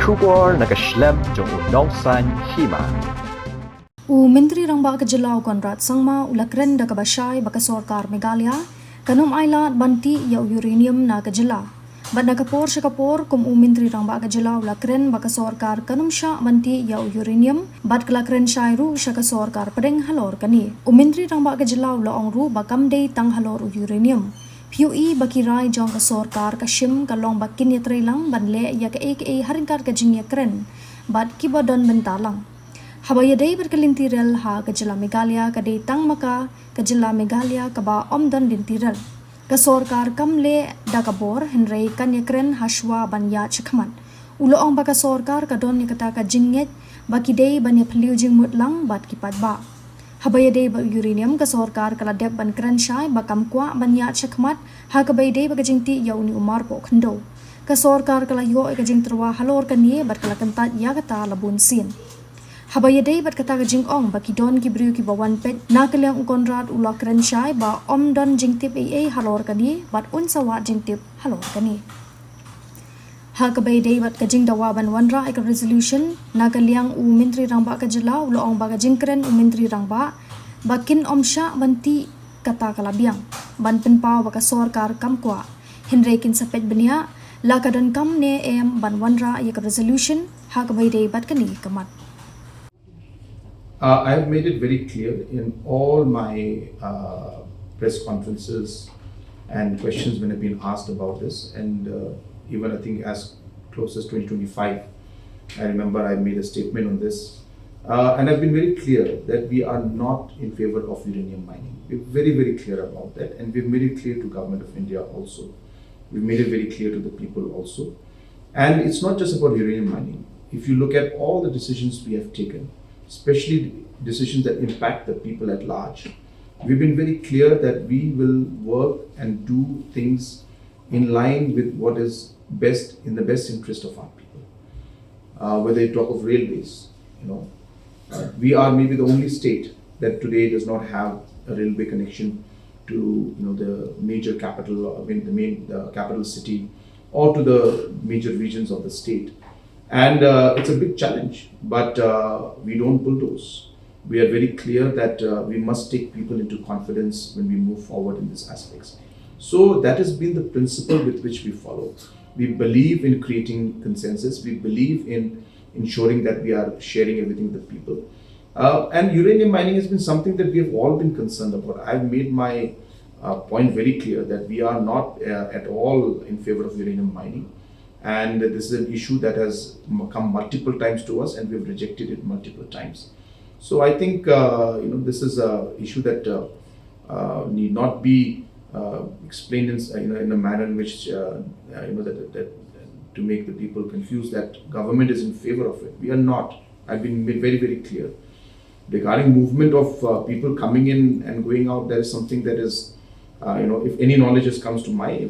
Shukor nakaslem jong unongsan Hima. Menteri Rangba ke Jylla Conrad Sangma ula Kren da ke Shai baka Sorkar Meghalaya kanum ailat banti ya uranium na ke Jylla. Bad nakapor syakapor kum Menteri Rangba ke Jylla ula Kren baka Sorkar kanum Shah banti ya uranium bad kala Kren Shai ru syaka Sorkar pedeng halor kani. Menteri Rangba ke Jylla ula ongru bakam dei tang halor uranium. PUE bakirai jong ka Sorkar ka shim ka long bakin ya trailang banle ya ka aka haringkar ka jingya Kren bad kibadon bentalang. Habaya day berkelintirel ha ke Jylla Meghalaya ka day tang maka ke Jylla Meghalaya ka ba omdan lintirel. Ka Sorkar kamle da kabor henrei kan ya Kren haswa ban ya chakman. Ulo ong baka Sorkar ka don ya kata ka jinget baki day ban ya peliu jing mutlang bad kipad ba. Habaya day ba uranium ka Sorkar kala dep ban Kren Shai bakam kwa ban ya chakmat ha ka bay day baka jingti ya uni umar po khendo. Ka Sorkar kala yo ka jing terwa halor ka ni bat kala kentat ya kata labun sin. Habaya day bat kata ka jing ong baki don ki briu ki bawan pet na kalyang Conrad ula Kren Shai ba om don jing tip AA halor ka ni bat unsawat jing tip halor ka ni. Ha ka bay day bat ka jing dawa ban wanra ka resolution na kalyang Menteri Rangba ka Jylla ula ong ba ka jing Kren Menteri Rangba bakin om Shah banti kata kalabiang ban penpau baka Sorkar kamkwa hinrekin sapet benia la ka don kam ne em ban wanra ka resolution ha ka bay day bat ka ni kamat. I have made it very clear in all my press conferences and questions when I've been asked about this, and even I think as close as 2025, I remember I made a statement on this, and I've been very clear that we are not in favor of uranium mining. We're very, very clear about that, and we've made it clear to Government of India also. We've made it very clear to the people also. And it's not just about uranium mining. If you look at all the decisions we have taken, especially decisions that impact the people at large, we've been very clear that we will work and do things in line with what is best in the best interest of our people. Whether you talk of railways, we are maybe the only state that today does not have a railway connection to the major capital, the capital city, or to the major regions of the state. And it's a big challenge, but we don't bulldoze. We are very clear that we must take people into confidence when we move forward in these aspects. So that has been the principle with which we follow. We believe in creating consensus. We believe in ensuring that we are sharing everything with people. And uranium mining has been something that we have all been concerned about. I've made my point very clear that we are not at all in favor of uranium mining. And this is an issue that has come multiple times to us, and we've rejected it multiple times. So I think this is an issue that need not be explained in a manner in which that to make the people confused that government is in favor of it. We are not. I've been made very, very clear. Regarding movement of people coming in and going out, there is something that is, if any knowledge comes to my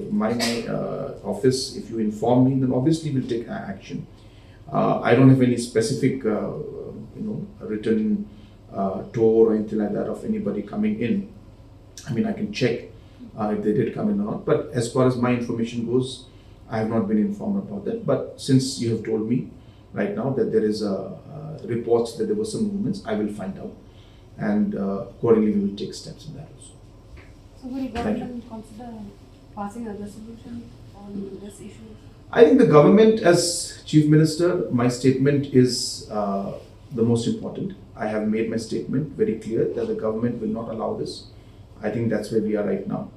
office, if you inform me, then obviously we'll take action. I don't have any specific, written tour or anything like that of anybody coming in. I mean, I can check if they did come in or not. But as far as my information goes, I have not been informed about that. But since you have told me right now that there is reports that there were some movements, I will find out, and accordingly we will take steps in that also. So will government consider passing a resolution on this issue? I think the government, as Chief Minister, my statement is the most important. I have made my statement very clear that the government will not allow this. I think that's where we are right now.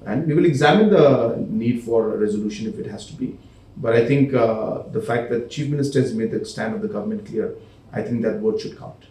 And we will examine the need for a resolution if it has to be. But I think the fact that Chief Minister has made the stand of the government clear, I think that word should count.